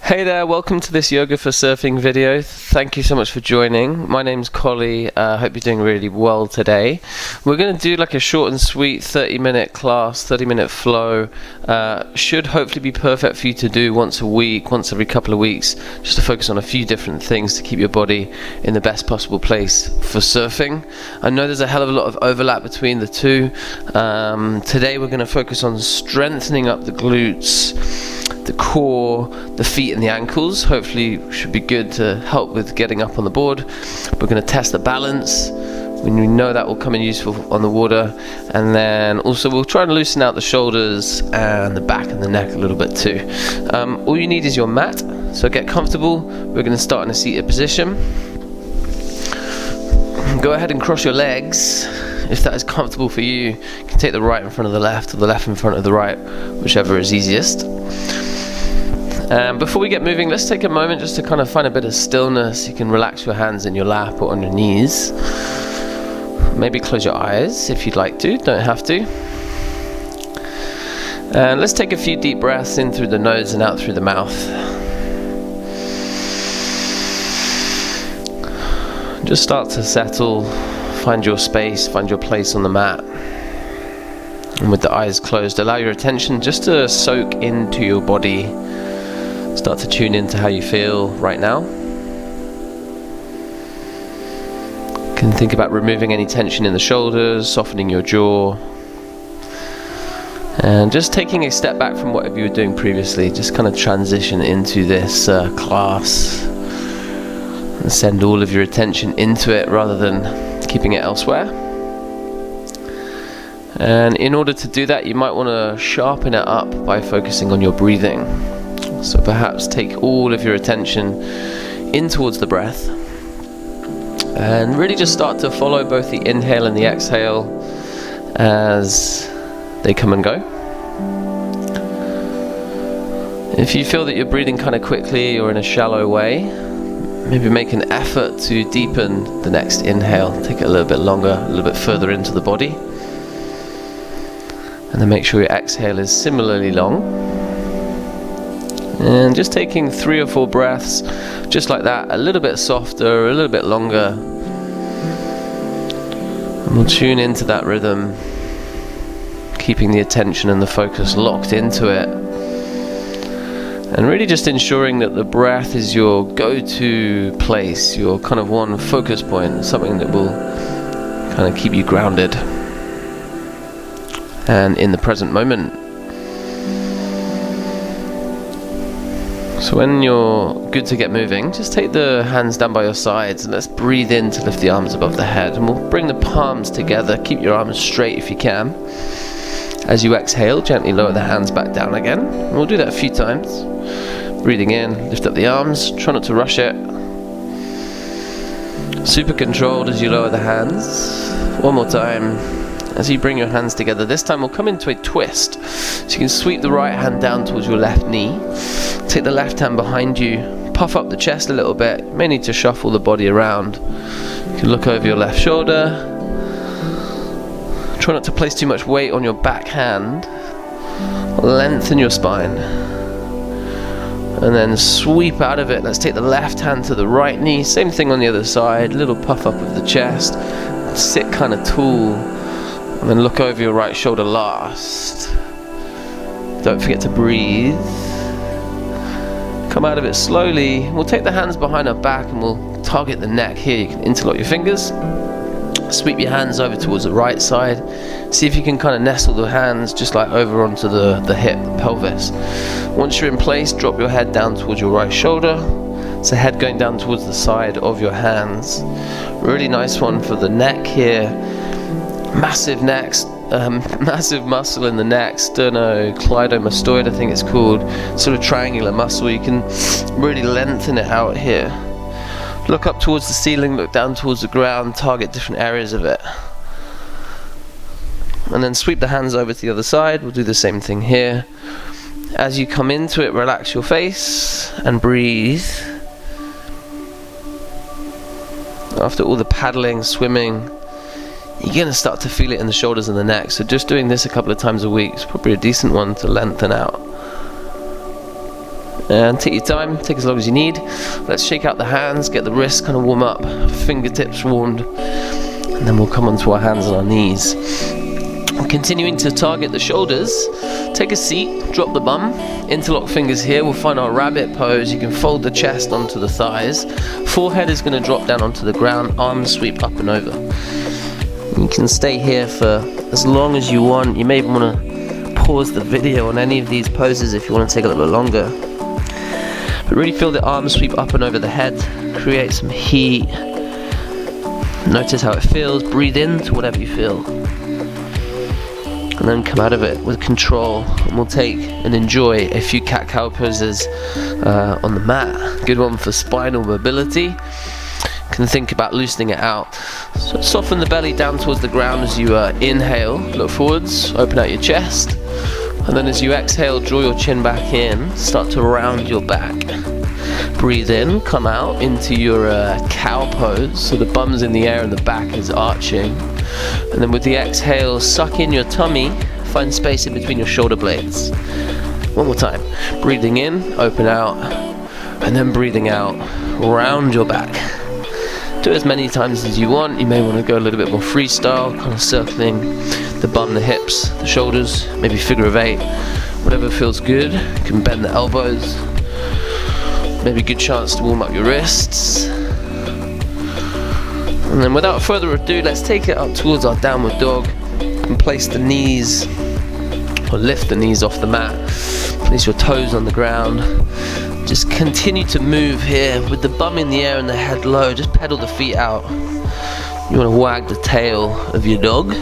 Hey there, welcome to this Yoga for Surfing video. Thank you so much for joining. My name's Collie. I hope you're doing really well today. We're going to do like a short and sweet 30-minute class, 30-minute flow. Should hopefully be perfect for you to do once a week, once every couple of weeks, just to focus on a few different things to keep your body in the best possible place for surfing. I know there's a hell of a lot of overlap between the two. Today we're going to focus on strengthening up the glutes, the core, the feet and the ankles. Hopefully should be good to help with getting up on the board. We're going to test the balance. We know that will come in useful on the water, and then also we'll try and loosen out the shoulders and the back and the neck a little bit too. All you need is your mat, so get comfortable. We're going to start in a seated position. Go ahead and cross your legs if that is comfortable for you. You can take the right in front of the left or the left in front of the right, whichever is easiest. Before we get moving, let's take a moment just to kind of find a bit of stillness. You can relax your hands in your lap or on your knees. Maybe close your eyes if you'd like to, don't have to. And let's take a few deep breaths in through the nose and out through the mouth. Just start to settle, find your space, find your place on the mat. And with the eyes closed, allow your attention just to soak into your body. Start to tune into how you feel right now. You can think about removing any tension in the shoulders, softening your jaw, and just taking a step back from whatever you were doing previously. Just kind of transition into this class and send all of your attention into it rather than keeping it elsewhere. And in order to do that, you might want to sharpen it up by focusing on your breathing. So perhaps take all of your attention in towards the breath and really just start to follow both the inhale and the exhale as they come and go. If you feel that you're breathing kind of quickly or in a shallow way, maybe make an effort to deepen the next inhale. Take it a little bit longer, a little bit further into the body. And then make sure your exhale is similarly long. And just taking 3 or 4 breaths, just like that, a little bit softer, a little bit longer. And we'll tune into that rhythm, keeping the attention and the focus locked into it. And really just ensuring that the breath is your go-to place, your kind of one focus point, something that will kind of keep you grounded and in the present moment. So when you're good to get moving, just take the hands down by your sides and let's breathe in to lift the arms above the head. And we'll bring the palms together. Keep your arms straight if you can. As you exhale, gently lower the hands back down again. And we'll do that a few times. Breathing in, lift up the arms. Try not to rush it. Super controlled as you lower the hands. One more time. As you bring your hands together, this time we'll come into a twist. So you can sweep the right hand down towards your left knee. Take the left hand behind you, puff up the chest a little bit. You may need to shuffle the body around. You can look over your left shoulder. Try not to place too much weight on your back hand. Lengthen your spine. And then sweep out of it. Let's take the left hand to the right knee. Same thing on the other side. Little puff up of the chest. Sit kind of tall. And then look over your right shoulder last. Don't forget to breathe. Come out of it slowly. We'll take the hands behind our back and we'll target the neck here. You can interlock your fingers. Sweep your hands over towards the right side. See if you can kind of nestle the hands just like over onto the hip, the pelvis. Once you're in place, drop your head down towards your right shoulder. So head going down towards the side of your hands. Really nice one for the neck here. Massive necks, massive muscle in the neck, sternocleidomastoid I think it's called, sort of triangular muscle. You can really lengthen it out here. Look up towards the ceiling, look down towards the ground, target different areas of it. And then sweep the hands over to the other side. We'll do the same thing here. As you come into it, relax your face and breathe. After all the paddling, swimming, you're going to start to feel it in the shoulders and the neck. So just doing this a couple of times a week is probably a decent one to lengthen out. And take your time, take as long as you need. Let's shake out the hands, get the wrists kind of warm up, fingertips warmed, and then we'll come onto our hands and our knees. Continuing to target the shoulders, take a seat, drop the bum, interlock fingers here, we'll find our rabbit pose. You can fold the chest onto the thighs, forehead is going to drop down onto the ground, arms sweep up and over. You can stay here for as long as you want. You may even want to pause the video on any of these poses if you want to take a little bit longer. But really feel the arms sweep up and over the head, create some heat. Notice how it feels, breathe into whatever you feel. And then come out of it with control, and we'll take and enjoy a few cat-cow poses on the mat. Good one for spinal mobility. Can think about loosening it out. So soften the belly down towards the ground as you inhale, look forwards, open out your chest, and then as you exhale, draw your chin back in, start to round your back. Breathe in, come out into your cow pose, so the bum's in the air and the back is arching. And then with the exhale, suck in your tummy, find space in between your shoulder blades. One more time. Breathing in, open out, and then breathing out, round your back. Do it as many times as you want. You may want to go a little bit more freestyle, kind of circling the bum, the hips, the shoulders, maybe figure of 8. Whatever feels good. You can bend the elbows. Maybe a good chance to warm up your wrists. And then without further ado, let's take it up towards our downward dog and place the knees, or lift the knees off the mat. Place your toes on the ground. Just continue to move here with the bum in the air and the head low. Just pedal the feet out. You want to wag the tail of your dog.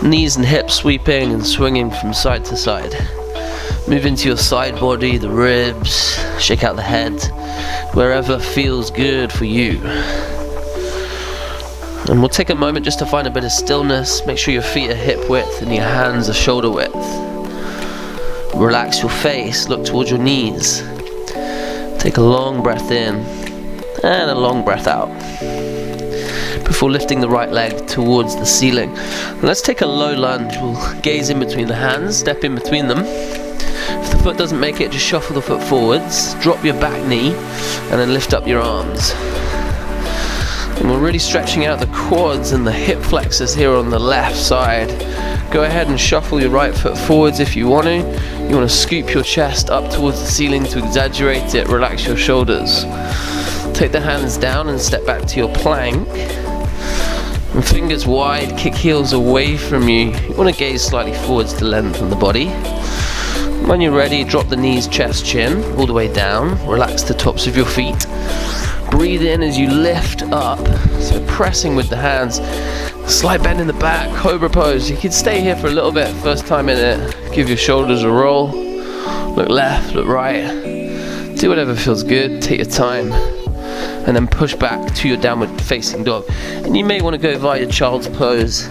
Knees and hips sweeping and swinging from side to side. Move into your side body, the ribs, shake out the head, wherever feels good for you. And we'll take a moment just to find a bit of stillness. Make sure your feet are hip width and your hands are shoulder width. Relax your face, look towards your knees. Take a long breath in and a long breath out before lifting the right leg towards the ceiling. And let's take a low lunge. We'll gaze in between the hands, step in between them. If the foot doesn't make it, just shuffle the foot forwards, drop your back knee, and then lift up your arms. And we're really stretching out the quads and the hip flexors here on the left side. Go ahead and shuffle your right foot forwards if you want to. You want to scoop your chest up towards the ceiling to exaggerate it, relax your shoulders. Take the hands down and step back to your plank. And fingers wide, kick heels away from you. You want to gaze slightly forwards to lengthen the body. When you're ready, drop the knees, chest, chin, all the way down. Relax the tops of your feet. Breathe in as you lift up, so pressing with the hands. Slight bend in the back, cobra pose. You can stay here for a little bit, first time in it. Give your shoulders a roll. Look left, look right. Do whatever feels good, take your time. And then push back to your downward facing dog. And you may want to go via your child's pose.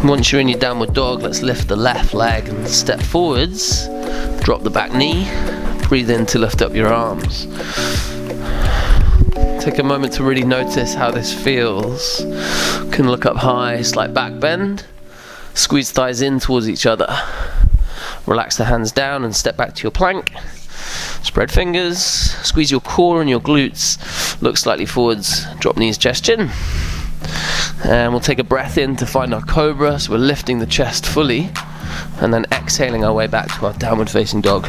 Once you're in your downward dog, let's lift the left leg and step forwards. Drop the back knee. Breathe in to lift up your arms. Take a moment to really notice how this feels. Can look up high, slight back bend. Squeeze thighs in towards each other. Relax the hands down and step back to your plank. Spread fingers, squeeze your core and your glutes. Look slightly forwards, drop knees, chest, chin. And we'll take a breath in to find our cobra, so we're lifting the chest fully. And then exhaling our way back to our downward facing dog.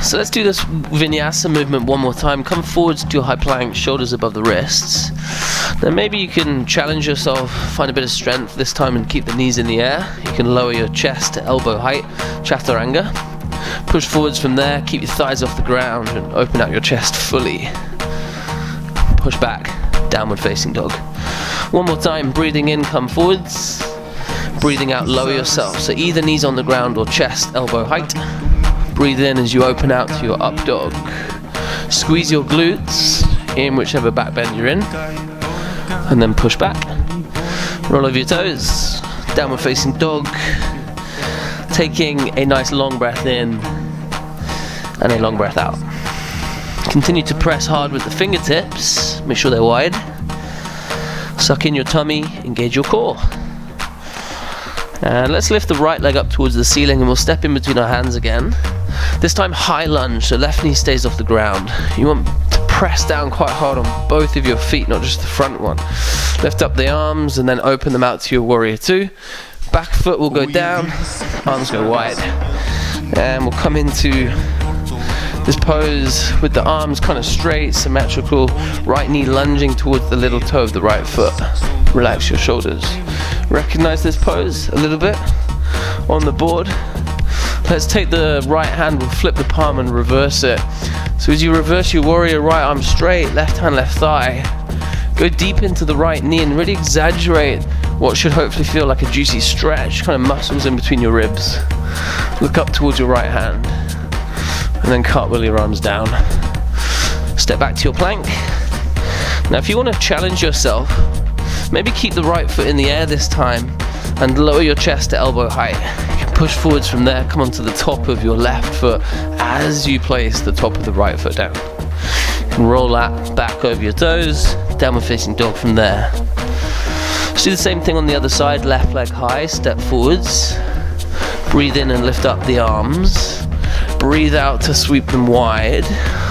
So let's do this vinyasa movement one more time. Come forwards to your high plank, shoulders above the wrists. Then maybe you can challenge yourself, find a bit of strength this time and keep the knees in the air. You can lower your chest to elbow height, chaturanga. Push forwards from there, keep your thighs off the ground and open out your chest fully. Push back, downward facing dog. One more time, breathing in, come forwards. Breathing out, lower yourself. So either knees on the ground or chest, elbow height. Breathe in as you open out to your up dog. Squeeze your glutes in whichever back bend you're in. And then push back. Roll over your toes. Downward facing dog. Taking a nice long breath in and a long breath out. Continue to press hard with the fingertips. Make sure they're wide. Suck in your tummy. Engage your core. And let's lift the right leg up towards the ceiling, and we'll step in between our hands again. This time high lunge, so left knee stays off the ground. You want to press down quite hard on both of your feet, not just the front one. Lift up the arms and then open them out to your warrior two. Back foot will go down, arms go wide. And we'll come into this pose with the arms kind of straight, symmetrical, right knee lunging towards the little toe of the right foot. Relax your shoulders. Recognize this pose a little bit on the board. Let's take the right hand, we'll flip the palm and reverse it. So as you reverse your warrior, right arm straight, left hand, left thigh. Go deep into the right knee and really exaggerate what should hopefully feel like a juicy stretch, kind of muscles in between your ribs. Look up towards your right hand and then cartwheel your arms down. Step back to your plank. Now if you want to challenge yourself, maybe keep the right foot in the air this time and lower your chest to elbow height. You can push forwards from there, come onto the top of your left foot as you place the top of the right foot down. You can roll that back over your toes, downward facing dog from there. Let's do the same thing on the other side, left leg high, step forwards. Breathe in and lift up the arms. Breathe out to sweep them wide.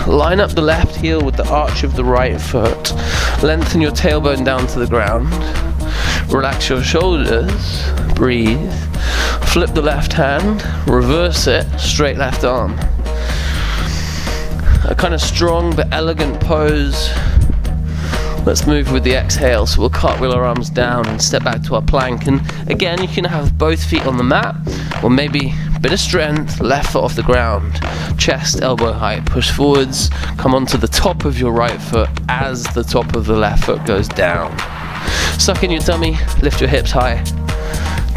Line up the left heel with the arch of the right foot. Lengthen your tailbone down to the ground. Relax your shoulders. Breathe. Flip the left hand. Reverse it. Straight left arm. A kind of strong but elegant pose. Let's move with the exhale. So we'll cartwheel our arms down and step back to our plank. And again, you can have both feet on the mat, or maybe a bit of strength, left foot off the ground. Chest, elbow height, push forwards. Come onto the top of your right foot as the top of the left foot goes down. Suck in your tummy, lift your hips high.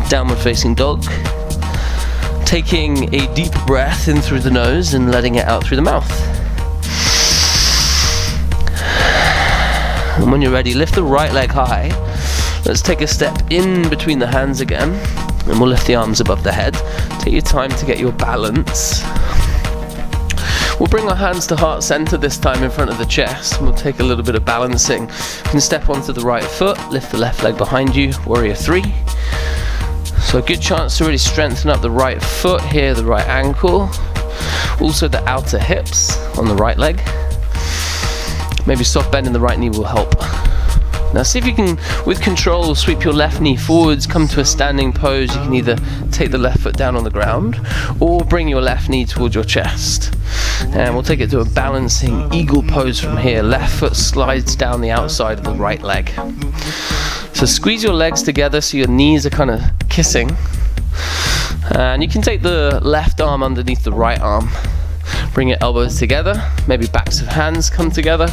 Downward facing dog. Taking a deep breath in through the nose and letting it out through the mouth. And when you're ready, lift the right leg high. Let's take a step in between the hands again, and we'll lift the arms above the head. Take your time to get your balance. We'll bring our hands to heart center this time in front of the chest, and we'll take a little bit of balancing. You can step onto the right foot, lift the left leg behind you, warrior three. So a good chance to really strengthen up the right foot here, the right ankle. Also the outer hips on the right leg. Maybe soft bend in the right knee will help. Now see if you can, with control, sweep your left knee forwards, come to a standing pose. You can either take the left foot down on the ground or bring your left knee towards your chest. And we'll take it to a balancing eagle pose from here. Left foot slides down the outside of the right leg. So squeeze your legs together so your knees are kind of kissing. And you can take the left arm underneath the right arm. Bring your elbows together, maybe backs of hands come together,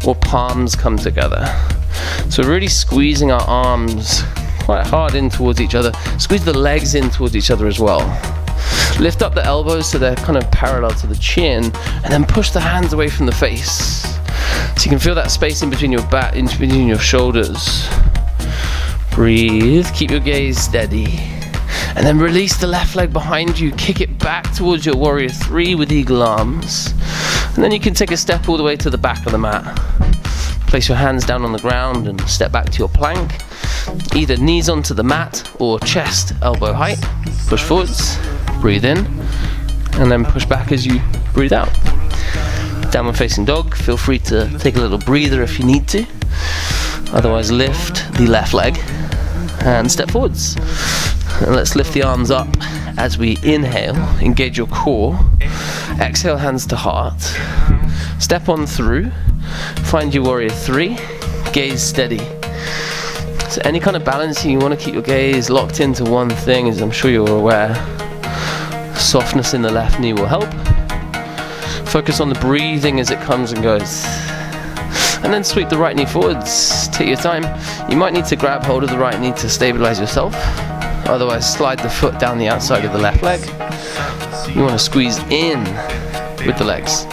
or palms come together. So really squeezing our arms quite hard in towards each other. Squeeze the legs in towards each other as well. Lift up the elbows so they're kind of parallel to the chin, and then push the hands away from the face. So you can feel that space in between your back, in between your shoulders. Breathe, keep your gaze steady. And then release the left leg behind you, kick it back towards your warrior three with eagle arms. And then you can take a step all the way to the back of the mat. Place your hands down on the ground and step back to your plank. Either knees onto the mat or chest, elbow height. Push forwards, breathe in, and then push back as you breathe out. Downward facing dog, feel free to take a little breather if you need to. Otherwise lift the left leg and step forwards. And let's lift the arms up as we inhale, engage your core. Exhale, hands to heart. Step on through, find your warrior three, gaze steady. So any kind of balancing, you want to keep your gaze locked into one thing, as I'm sure you're aware. Softness in the left knee will help. Focus on the breathing as it comes and goes. And then sweep the right knee forwards. Take your time. You might need to grab hold of the right knee to stabilize yourself. Otherwise, slide the foot down the outside of the left leg. You want to squeeze in with the legs.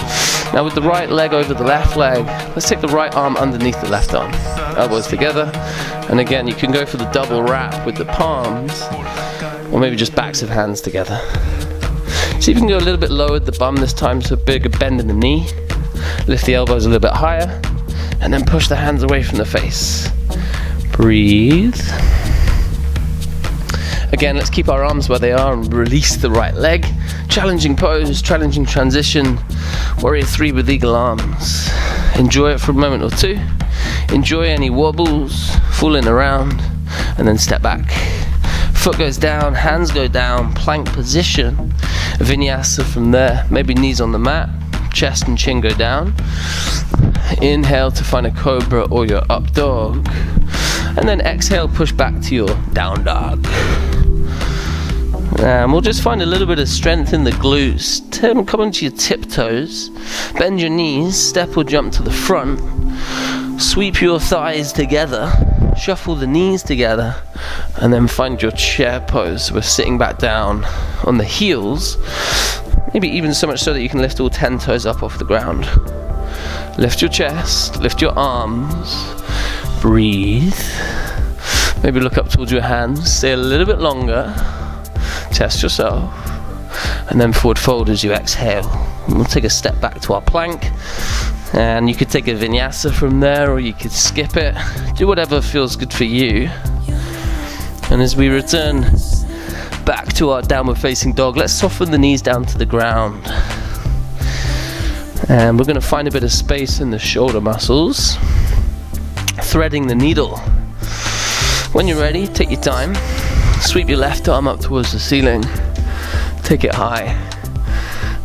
Now with the right leg over the left leg, let's take the right arm underneath the left arm. Elbows together. And again, you can go for the double wrap with the palms, or maybe just backs of hands together. See if you can go a little bit lower with the bum this time, so a bigger bend in the knee. Lift the elbows a little bit higher, and then push the hands away from the face. Breathe. Again, let's keep our arms where they are and release the right leg. Challenging pose, challenging transition. Warrior 3 with eagle arms. Enjoy it for a moment or two. Enjoy any wobbles, falling around, and then step back. Foot goes down, hands go down, plank position. Vinyasa from there, maybe knees on the mat, chest and chin go down. Inhale to find a cobra or your up dog. And then exhale, push back to your down dog. And we'll just find a little bit of strength in the glutes. Come onto your tiptoes, bend your knees, step or jump to the front, sweep your thighs together, shuffle the knees together, and then find your chair pose. We're sitting back down on the heels, maybe even so much so that you can lift all 10 toes up off the ground. Lift your chest, lift your arms, breathe. Maybe look up towards your hands, stay a little bit longer, test yourself, and then forward fold as you exhale. And we'll take a step back to our plank, and you could take a vinyasa from there, or you could skip it. Do whatever feels good for you. And as we return back to our downward facing dog, let's soften the knees down to the ground. And we're going to find a bit of space in the shoulder muscles, threading the needle. When you're ready, take your time. Sweep your left arm up towards the ceiling. Take it high.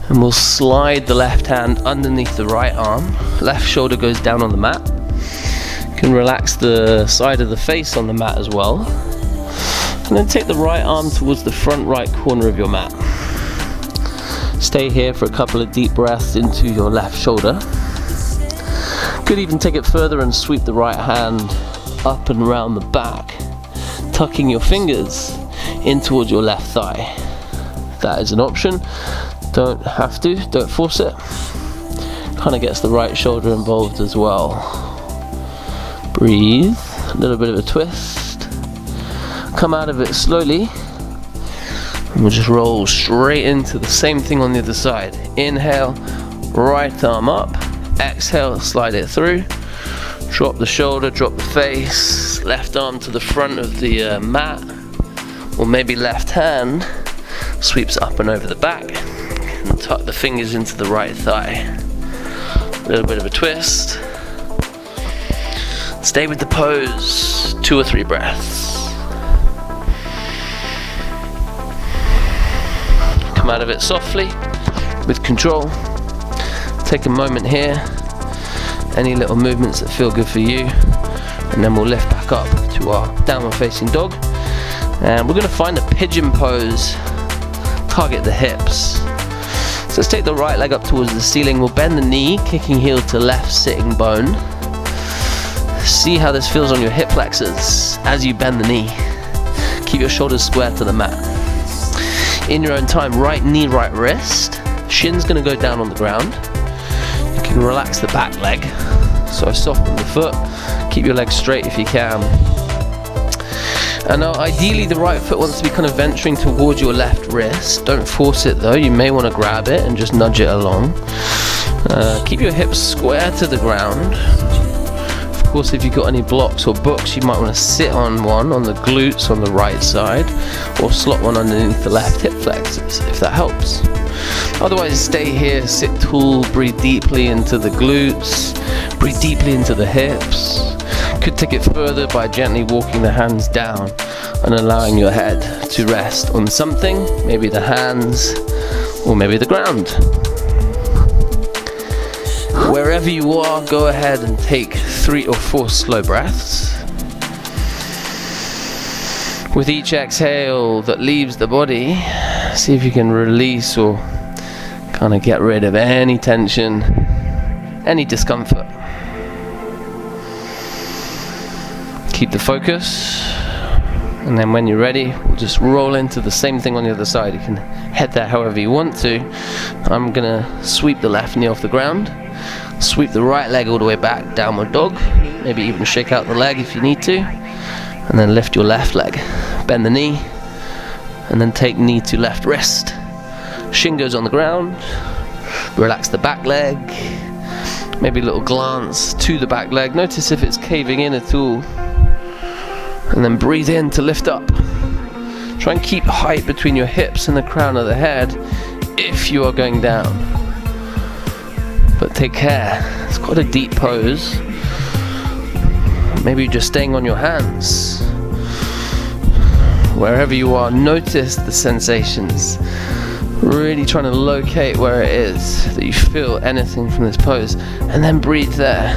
And we'll slide the left hand underneath the right arm. Left shoulder goes down on the mat. You can relax the side of the face on the mat as well. And then take the right arm towards the front right corner of your mat. Stay here for a couple of deep breaths into your left shoulder. Could even take it further and sweep the right hand up and around the back, tucking your fingers in towards your left thigh. That is an option. Don't have to, don't force it. Kind of gets the right shoulder involved as well. Breathe, a little bit of a twist. Come out of it slowly. And we'll just roll straight into the same thing on the other side. Inhale, right arm up. Exhale, slide it through. Drop the shoulder, drop the face. Left arm to the front of the mat. Or maybe left hand sweeps up and over the back. And tuck the fingers into the right thigh. A little bit of a twist. Stay with the pose. 2 or 3 breaths. Come out of it softly, with control. Take a moment here. Any little movements that feel good for you. And then we'll lift back up to our downward facing dog. And we're going to find a pigeon pose. Target the hips. So let's take the right leg up towards the ceiling. We'll bend the knee, kicking heel to left sitting bone. See how this feels on your hip flexors as you bend the knee. Keep your shoulders square to the mat. In your own time, right knee, right wrist. Shin's going to go down on the ground. You can relax the back leg. So soften the foot. Keep your legs straight if you can. And now ideally the right foot wants to be kind of venturing towards your left wrist. Don't force it though. You may want to grab it and just nudge it along. Keep your hips square to the ground. Of course, if you've got any blocks or books, you might want to sit on one on the glutes on the right side, or slot one underneath the left hip flexors if that helps. Otherwise, stay here, sit tall, breathe deeply into the glutes, breathe deeply into the hips. Could take it further by gently walking the hands down and allowing your head to rest on something, maybe the hands or maybe the ground. Wherever you are, go ahead and take 3 or 4 slow breaths. With each exhale that leaves the body, see if you can release or kind of get rid of any tension, any discomfort. Keep the focus, and then when you're ready, we'll just roll into the same thing on the other side. You can head there however you want to. I'm gonna sweep the left knee off the ground, sweep the right leg all the way back, downward dog, maybe even shake out the leg if you need to, and then lift your left leg, bend the knee, and then take knee to left wrist. Shin goes on the ground, relax the back leg, maybe a little glance to the back leg, notice if it's caving in at all, and then breathe in to lift up. Try and keep height between your hips and the crown of the head if you are going down. But take care, it's quite a deep pose. Maybe you're just staying on your hands. Wherever you are, notice the sensations. Really trying to locate where it is that you feel anything from this pose, and then breathe there.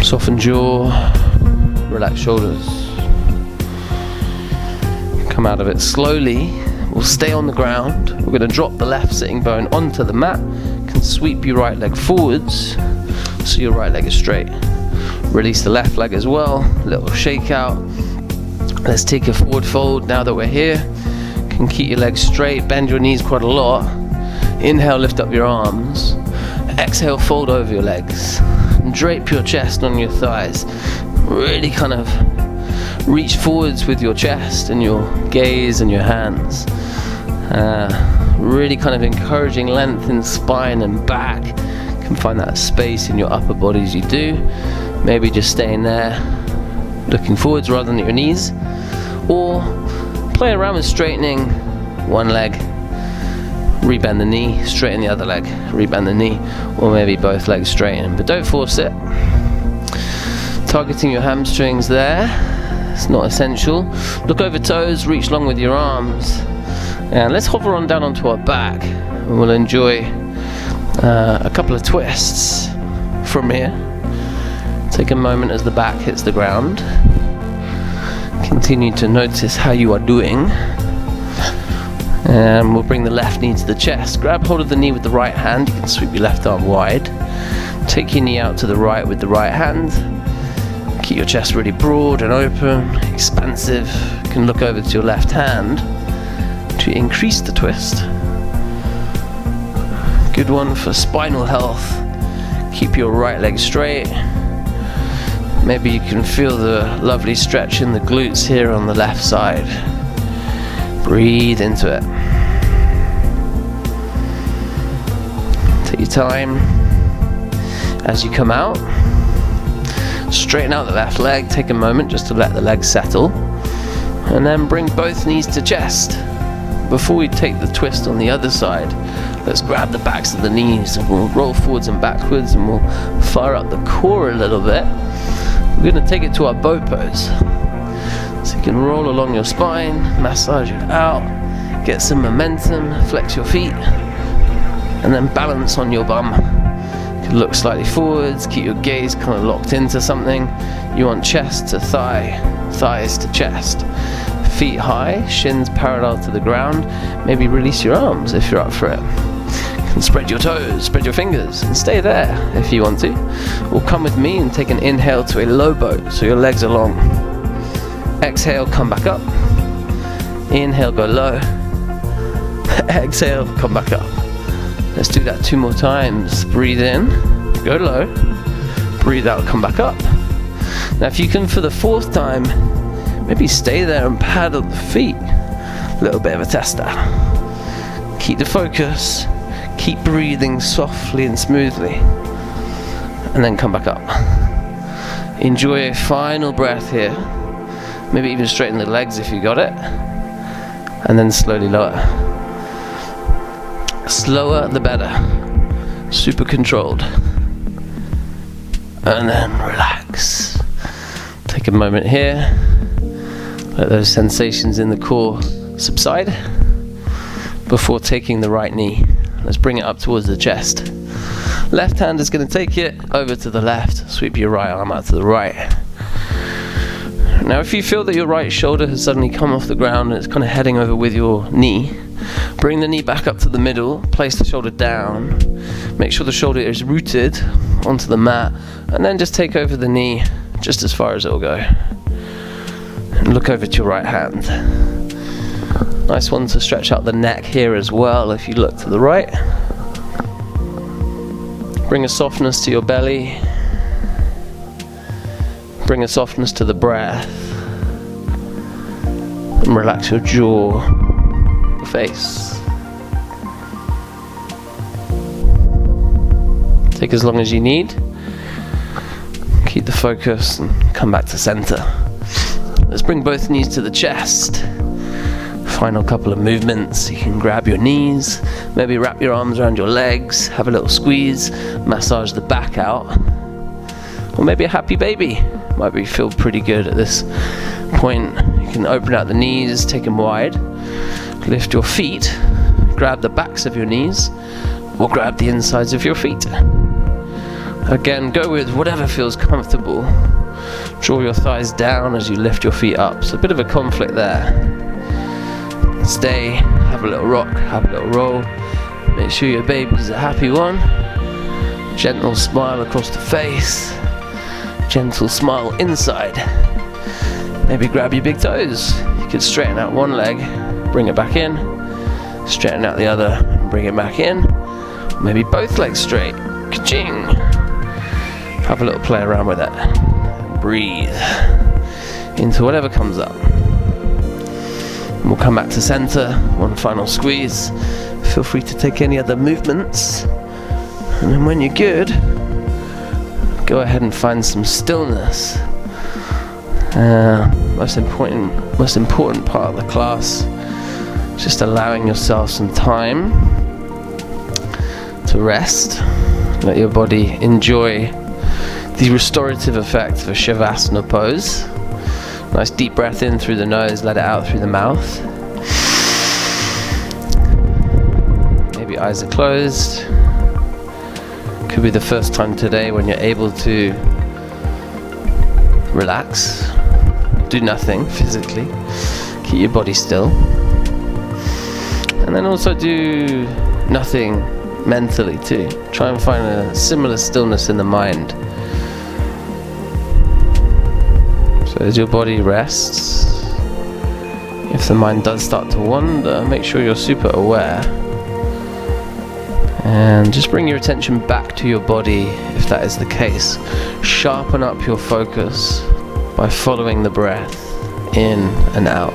Soften jaw, relax shoulders. Come out of it slowly. We'll stay on the ground. We're going to drop the left sitting bone onto the mat. Can sweep your right leg forwards so your right leg is straight. Release the left leg as well. Little shake out. Let's take a forward fold now that we're here. Can keep your legs straight. Bend your knees quite a lot. Inhale, lift up your arms. Exhale, fold over your legs. And drape your chest on your thighs. Really kind of reach forwards with your chest and your gaze and your hands. Really kind of encouraging length in spine and back. You can find that space in your upper body as you do. Maybe just staying there, looking forwards rather than at your knees. Or play around with straightening one leg, rebend the knee, straighten the other leg, rebend the knee, or maybe both legs straighten. But don't force it. Targeting your hamstrings there. It's not essential. Look over toes, reach long with your arms. And let's hover on down onto our back. And we'll enjoy a couple of twists from here. Take a moment as the back hits the ground. Continue to notice how you are doing. And we'll bring the left knee to the chest. Grab hold of the knee with the right hand. You can sweep your left arm wide. Take your knee out to the right with the right hand. Keep your chest really broad and open, expansive. You can look over to your left hand to increase the twist. Good one for spinal health. Keep your right leg straight. Maybe you can feel the lovely stretch in the glutes here on the left side. Breathe into it. Take your time. As you come out, straighten out the left leg. Take a moment just to let the leg settle. And then bring both knees to chest. Before we take the twist on the other side, let's grab the backs of the knees and we'll roll forwards and backwards and we'll fire up the core a little bit. We're going to take it to our bow pose. So you can roll along your spine, massage it out, get some momentum, flex your feet, and then balance on your bum. You can look slightly forwards, keep your gaze kind of locked into something. You want chest to thigh, thighs to chest. Feet high, shins parallel to the ground. Maybe release your arms if you're up for it. You can spread your toes, spread your fingers, and stay there if you want to. Or come with me and take an inhale to a low boat, so your legs are long. Exhale, come back up. Inhale, go low. Exhale, come back up. Let's do that 2 more times. Breathe in, go low. Breathe out, come back up. Now if you can, for the 4th time, maybe stay there and paddle the feet. A little bit of a tester. Keep the focus. Keep breathing softly and smoothly. And then come back up. Enjoy a final breath here. Maybe even straighten the legs if you got it. And then slowly lower. Slower the better. Super controlled. And then relax. Take a moment here. Let those sensations in the core subside before taking the right knee. Let's bring it up towards the chest. Left hand is going to take it over to the left. Sweep your right arm out to the right. Now if you feel that your right shoulder has suddenly come off the ground and it's kind of heading over with your knee, bring the knee back up to the middle, place the shoulder down, make sure the shoulder is rooted onto the mat, and then just take over the knee just as far as it will go. And look over to your right hand. Nice one to stretch out the neck here as well if you look to the right. Bring a softness to your belly. Bring a softness to the breath. And relax your jaw, your face. Take as long as you need. Keep the focus and come back to center. Let's bring both knees to the chest. Final couple of movements. You can grab your knees, maybe wrap your arms around your legs, have a little squeeze, massage the back out, or maybe a happy baby. Might be feel pretty good at this point. You can open out the knees, take them wide, lift your feet, grab the backs of your knees, or grab the insides of your feet. Again, go with whatever feels comfortable. Draw your thighs down as you lift your feet up. So a bit of a conflict there. Stay, have a little rock, have a little roll. Make sure your baby's a happy one. Gentle smile across the face. Gentle smile inside. Maybe grab your big toes. You could straighten out one leg, bring it back in. Straighten out the other, and bring it back in. Maybe both legs straight. Ka-ching! Have a little play around with that. Breathe into whatever comes up. We'll come back to center, one final squeeze. Feel free to take any other movements. And then when you're good, go ahead and find some stillness. Most important part of the class, just allowing yourself some time to rest. Let your body enjoy the restorative effect of a Shavasana pose. Nice deep breath in through the nose, let it out through the mouth. Maybe eyes are closed. Could be the first time today when you're able to relax, do nothing physically, keep your body still, and then also do nothing mentally too. Try and find a similar stillness in the mind. So as your body rests, if the mind does start to wander, make sure you're super aware. And just bring your attention back to your body if that is the case. Sharpen up your focus by following the breath in and out.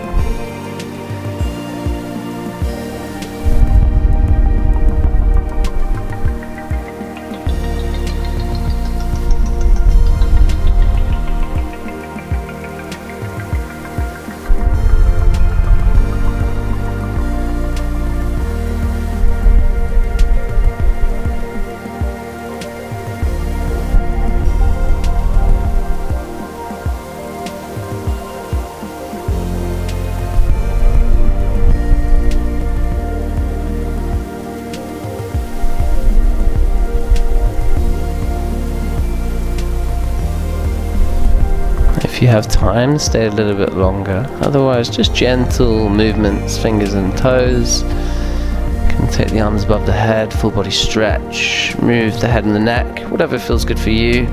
If you have time, stay a little bit longer. Otherwise, just gentle movements, fingers and toes. You can take the arms above the head, full body stretch, move the head and the neck, whatever feels good for you.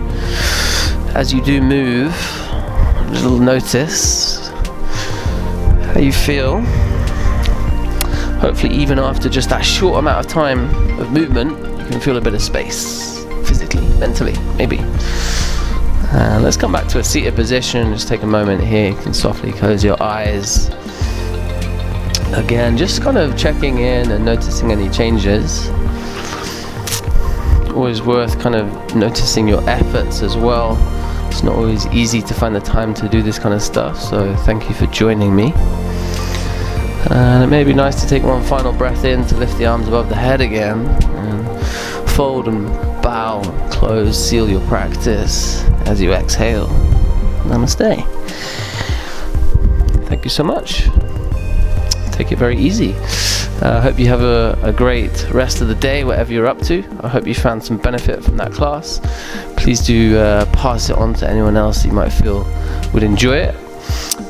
As you do move, a little notice how you feel. Hopefully, even after just that short amount of time of movement, you can feel a bit of space, physically, mentally, maybe. Let's come back to a seated position. Just take a moment here. You can softly close your eyes. Again, just kind of checking in and noticing any changes. Always worth kind of noticing your efforts as well. It's not always easy to find the time to do this kind of stuff, so thank you for joining me. And it may be nice to take one final breath in to lift the arms above the head again, and fold and bow, close, seal your practice as you exhale. Namaste. Thank you so much. Take it very easy. I hope you have a great rest of the day, whatever you're up to. I hope you found some benefit from that class. Please do pass it on to anyone else you might feel would enjoy it.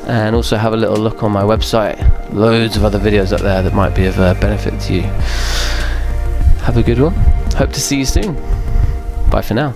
And also have a little look on my website. Loads of other videos up there that might be of benefit to you. Have a good one. Hope to see you soon. Bye for now.